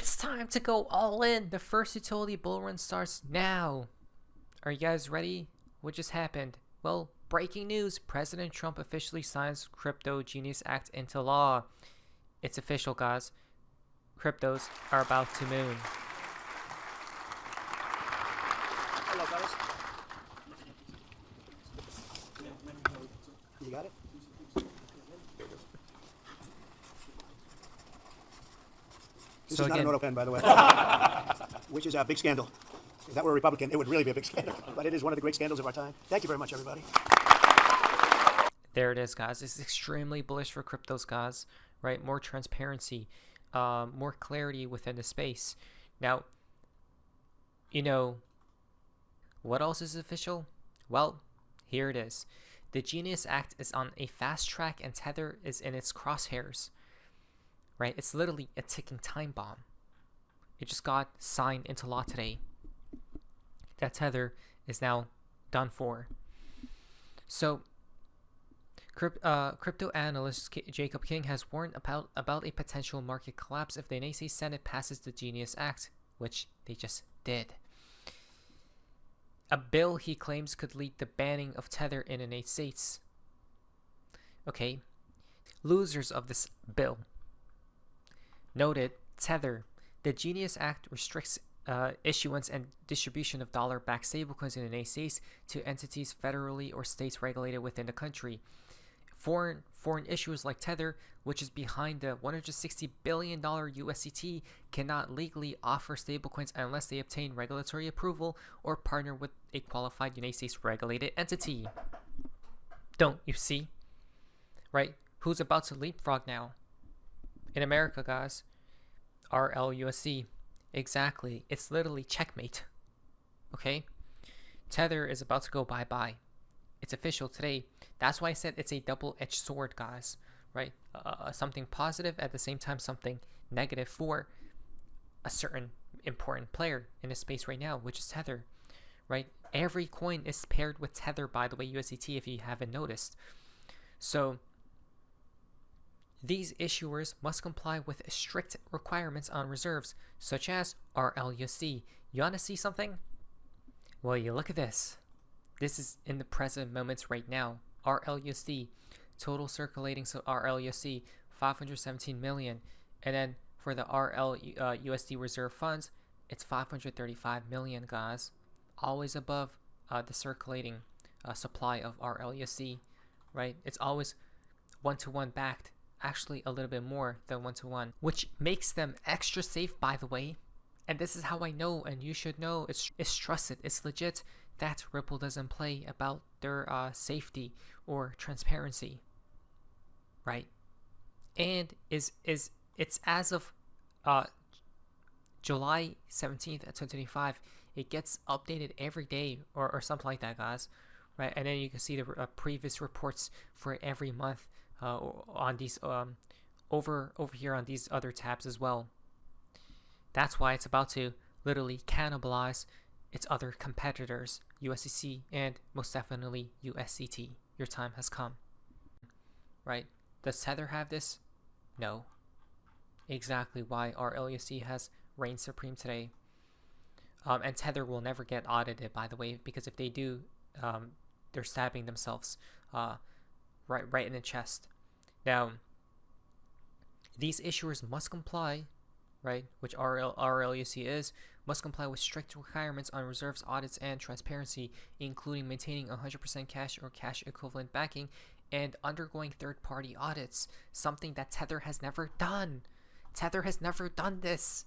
It's time to go all in. The first utility bull run starts now. Are you guys ready? What just happened? Well, breaking news. President Trump officially signs Crypto Genius Act into law. It's official, guys. Cryptos are about to moon. Hello, guys. You got it? This is not an auto pen, by the way, which is a big scandal. If that were a Republican, it would really be a big scandal. But it is one of the great scandals of our time. Thank you very much, everybody. There it is, guys. It's extremely bullish for cryptos, guys. Right? More transparency, more clarity within the space. Now, you know, what else is official? Well, here it is. The Genius Act is on a fast track and Tether is in its crosshairs. Right? It's literally a ticking time bomb. It just got signed into law today. That Tether is now done for. So, crypto analyst Jacob King has warned about a potential market collapse if the United States Senate passes the Genius Act, which they just did. A bill he claims could lead to banning of Tether in the United States. Okay, losers of this bill. Noted, Tether. The Genius Act restricts issuance and distribution of dollar-backed stablecoins in the United States to entities federally or states regulated within the country. Foreign issuers like Tether, which is behind the $160 billion USDT, cannot legally offer stablecoins unless they obtain regulatory approval or partner with a qualified United States regulated entity. Don't you see? Right? Who's about to leapfrog now? In America, guys. RLUSD. Exactly. It's literally checkmate. Okay? Tether is about to go bye-bye. It's official today. That's why I said it's a double-edged sword, guys. Right? Something positive, at the same time something negative for a certain important player in the space right now, which is Tether. Right? Every coin is paired with Tether, by the way, USDT, if you haven't noticed. So, these issuers must comply with strict requirements on reserves, such as RLUSD. You want to see something? Well, you look at this. This is in the present moments right now. RLUSD, total circulating RLUSD, 517 million. And then for the RLUSD reserve funds, it's 535 million, guys. Always above the circulating supply of RLUSD, right? It's always one-to-one backed. Actually a little bit more than one-to-one, which makes them extra safe, by the way. And this is how I know, and you should know, it's trusted, it's legit, that Ripple doesn't play about their safety or transparency, right? And it's as of July 17th, 2025. It gets updated every day or something like that, guys, right? And then you can see the previous reports for every month on these over here on these other tabs as well. That's why it's about to literally cannibalize its other competitors, USDC and most definitely USDT. Your time has come. Right? Does Tether have this? No. Exactly why RLUSD has reigned supreme today. And Tether will never get audited, by the way, because if they do, they're stabbing themselves right in the chest. Now, these issuers must comply, right, which RLUSD is, must comply with strict requirements on reserves, audits, and transparency, including maintaining 100% cash or cash equivalent backing and undergoing third-party audits, something that Tether has never done. Tether has never done this,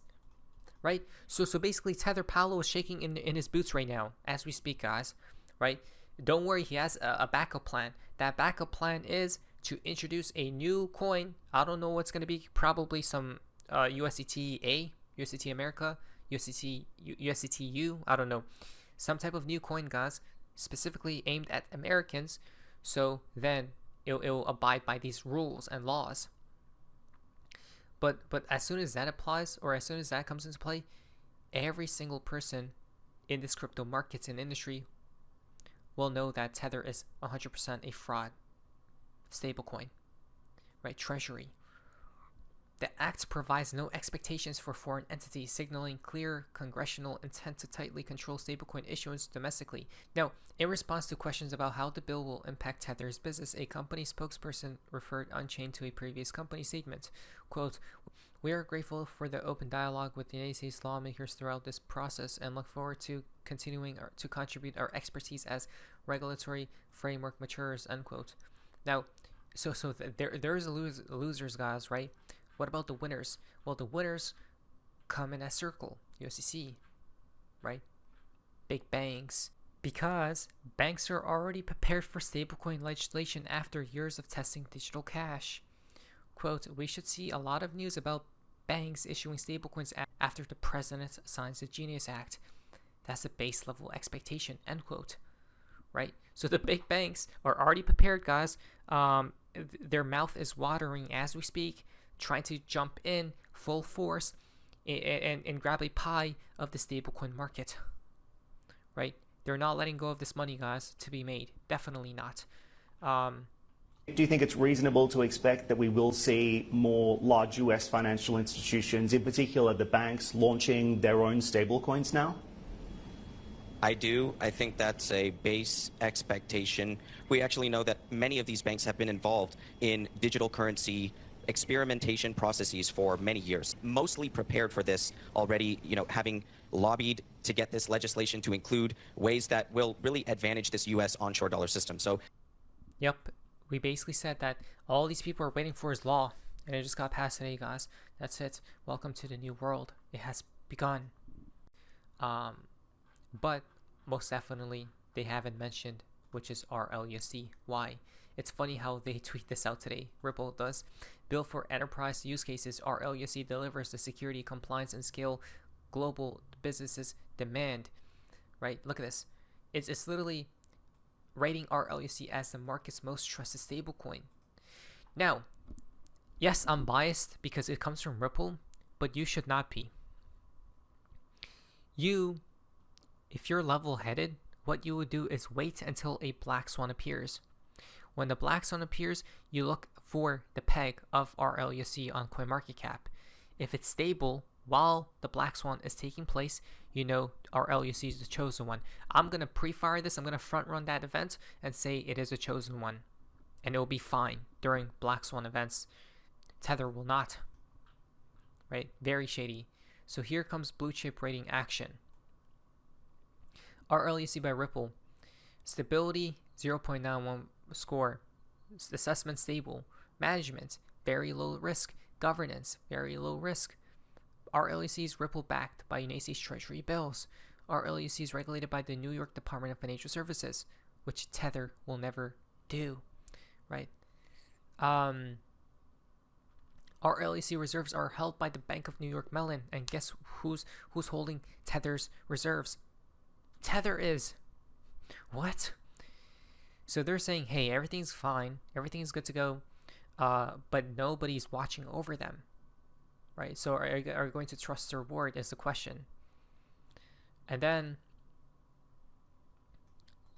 right? So basically, Tether Paolo is shaking in his boots right now as we speak, guys, right? Don't worry, he has a backup plan. That backup plan is to introduce a new coin. I don't know what's going to be. Probably some USDT America, USDTU. I don't know. Some type of new coin, guys, specifically aimed at Americans. So then it'll abide by these rules and laws. But as soon as that applies, or as soon as that comes into play, every single person in this crypto markets and industry will know that Tether is 100% a fraud stablecoin, right? Treasury. The act provides no expectations for foreign entities, signaling clear congressional intent to tightly control stablecoin issuance domestically. Now, in response to questions about how the bill will impact Tether's business, a company spokesperson referred Unchained to a previous company statement. Quote, "We are grateful for the open dialogue with the United States lawmakers throughout this process and look forward to continuing to contribute our expertise as regulatory framework matures," unquote. Now, there's losers, guys, right? What about the winners? Well, the winners come in a circle, USDC, right? Big banks. Because banks are already prepared for stablecoin legislation after years of testing digital cash. Quote, "We should see a lot of news about banks issuing stablecoins after the president signs the Genius Act. That's a base level expectation," end quote. Right? So the big banks are already prepared, guys. Their mouth is watering as we speak, trying to jump in full force and grab a pie of the stablecoin market. Right? They're not letting go of this money, guys, to be made. Definitely not. Do you think it's reasonable to expect that we will see more large US financial institutions, in particular the banks, launching their own stablecoins now? I do. I think that's a base expectation. We actually know that many of these banks have been involved in digital currency experimentation processes for many years, mostly prepared for this already, having lobbied to get this legislation to include ways that will really advantage this US onshore dollar system. So, yep, we basically said that all these people are waiting for his law, and it just got passed today, guys. That's it. Welcome to the new world. It has begun. But most definitely they haven't mentioned, which is RLUSD. Why? It's funny how they tweet this out today. Ripple does. Built for enterprise use cases, RLUSD delivers the security, compliance, and scale global businesses demand. Right? Look at this. It's literally rating RLUSD as the market's most trusted stablecoin. Now, yes, I'm biased because it comes from Ripple, but you should not be. If you're level-headed, what you would do is wait until a black swan appears. When the black swan appears, you look for the peg of RLUSD on CoinMarketCap. If it's stable while the black swan is taking place, you know RLUSD is the chosen one. I'm going to pre-fire this. I'm going to front-run that event and say it is a chosen one. And it will be fine during black swan events. Tether will not. Right? Very shady. So here comes blue chip rating action. RLUSD by Ripple. Stability 0.91 score. Assessment stable. Management very low risk. Governance very low risk. RLUSD is Ripple backed by United States Treasury bills. RLUSD is regulated by the New York Department of Financial Services, which Tether will never do. Right? RLUSD reserves are held by the Bank of New York Mellon, and guess who's holding Tether's reserves? Tether is. What? So they're saying, hey, everything's fine, everything's good to go, but nobody's watching over them, right? So are you going to trust their word is the question. And then,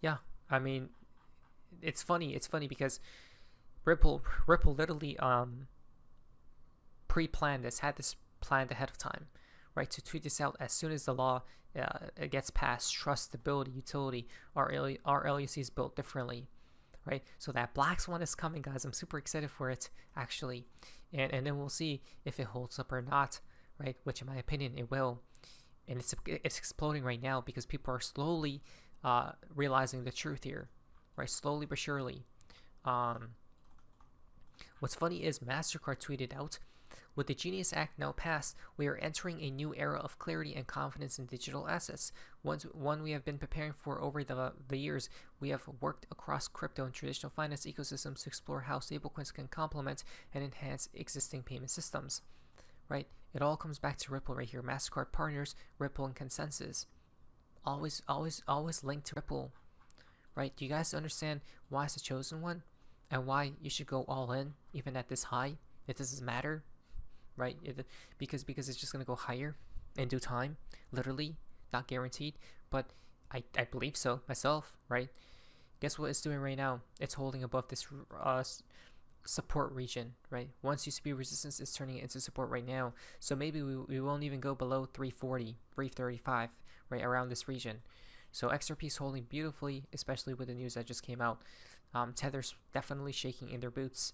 yeah, I mean, it's funny because Ripple literally pre-planned this, had this planned ahead of time, right? To tweet this out as soon as the law it gets passed. Trust, stability, utility. RLUSD is built differently, right? So that black swan is coming, guys. I'm super excited for it, actually, and then we'll see if it holds up or not, right? Which, in my opinion, it will. And it's exploding right now because people are slowly realizing the truth here, right? Slowly but surely. What's funny is Mastercard tweeted out, "With the Genius Act now passed, we are entering a new era of clarity and confidence in digital assets. One we have been preparing for over the years. We have worked across crypto and traditional finance ecosystems to explore how stablecoins can complement and enhance existing payment systems." Right? It all comes back to Ripple right here. Mastercard partners, Ripple, and consensus. Always linked to Ripple. Right? Do you guys understand why it's the chosen one? And why you should go all in, even at this high? It doesn't matter. Right? Because it's just going to go higher in due time. Literally. Not guaranteed. But I believe so myself. Right? Guess what it's doing right now? It's holding above this support region, right? Once used to be resistance, is turning it into support right now. So maybe we won't even go below 340, 335, right around this region. So XRP is holding beautifully, especially with the news that just came out. Tether's definitely shaking in their boots.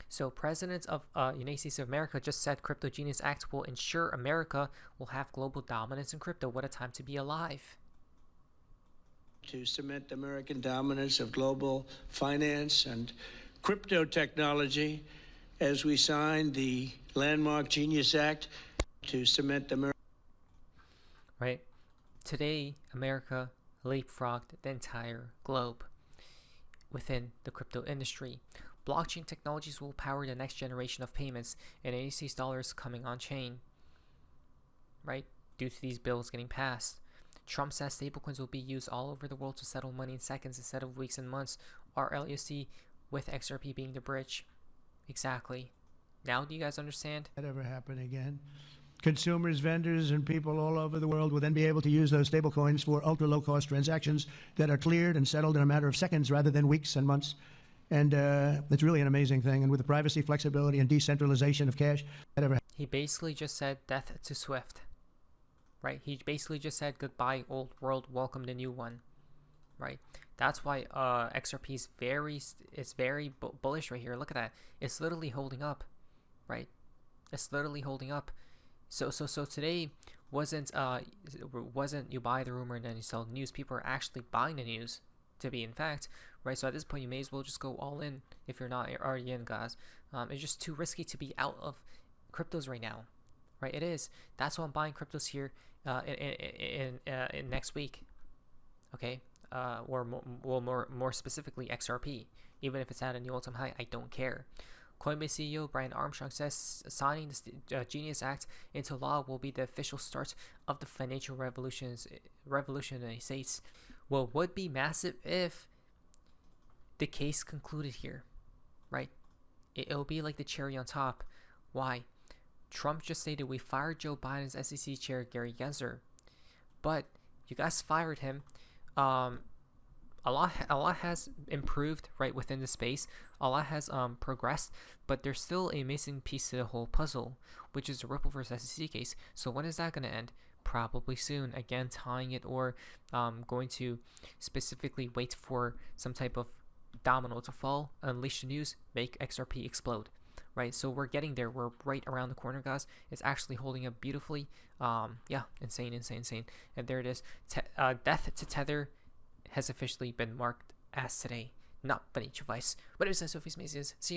So President of United States of America just said Crypto Genius Act will ensure America will have global dominance in crypto. What a time to be alive. To cement American dominance of global finance and crypto technology as we sign the landmark Genius Act to cement America. Right. Today, America leapfrogged the entire globe within the crypto industry. Blockchain technologies will power the next generation of payments, and ADC's dollars coming on chain, right? Due to these bills getting passed. Trump says stablecoins will be used all over the world to settle money in seconds instead of weeks and months. RLUSD with XRP being the bridge. Exactly. Now do you guys understand? That ever happen again? Consumers, vendors, and people all over the world will then be able to use those stablecoins for ultra-low-cost transactions that are cleared and settled in a matter of seconds rather than weeks and months. And it's really an amazing thing. And with the privacy, flexibility, and decentralization of cash, that ever. He basically just said death to Swift. Right? He basically just said goodbye, old world, welcome the new one. Right? That's why XRP is very bullish right here. Look at that. It's literally holding up. Right? It's literally holding up. So today wasn't you buy the rumor and then you sell the news. People are actually buying the news, to be in fact, right? So at this point, you may as well just go all in if you're not already in, guys. It's just too risky to be out of cryptos right now, right? It is. That's why I'm buying cryptos here in next week, okay? Or more specifically XRP, even if it's at a new all-time high, I don't care. Coinbase CEO Brian Armstrong says signing the Genius Act into law will be the official start of the financial revolution in the States. Well, would be massive if the case concluded here, right? It'll be like the cherry on top. Why? Trump just stated we fired Joe Biden's SEC chair Gary Gensler, but you guys fired him. A lot has improved right within the space. A lot has progressed, but there's still a missing piece to the whole puzzle, which is the Ripple versus SEC case. So when is that going to end? Probably soon. Again, tying it or going to specifically wait for some type of domino to fall, unleash the news, make XRP explode. Right, so we're getting there. We're right around the corner, guys. It's actually holding up beautifully. Yeah, insane. And there it is. Death to Tether has officially been marked as today. Not financial advice. But it was Sophie's Mazes. See ya.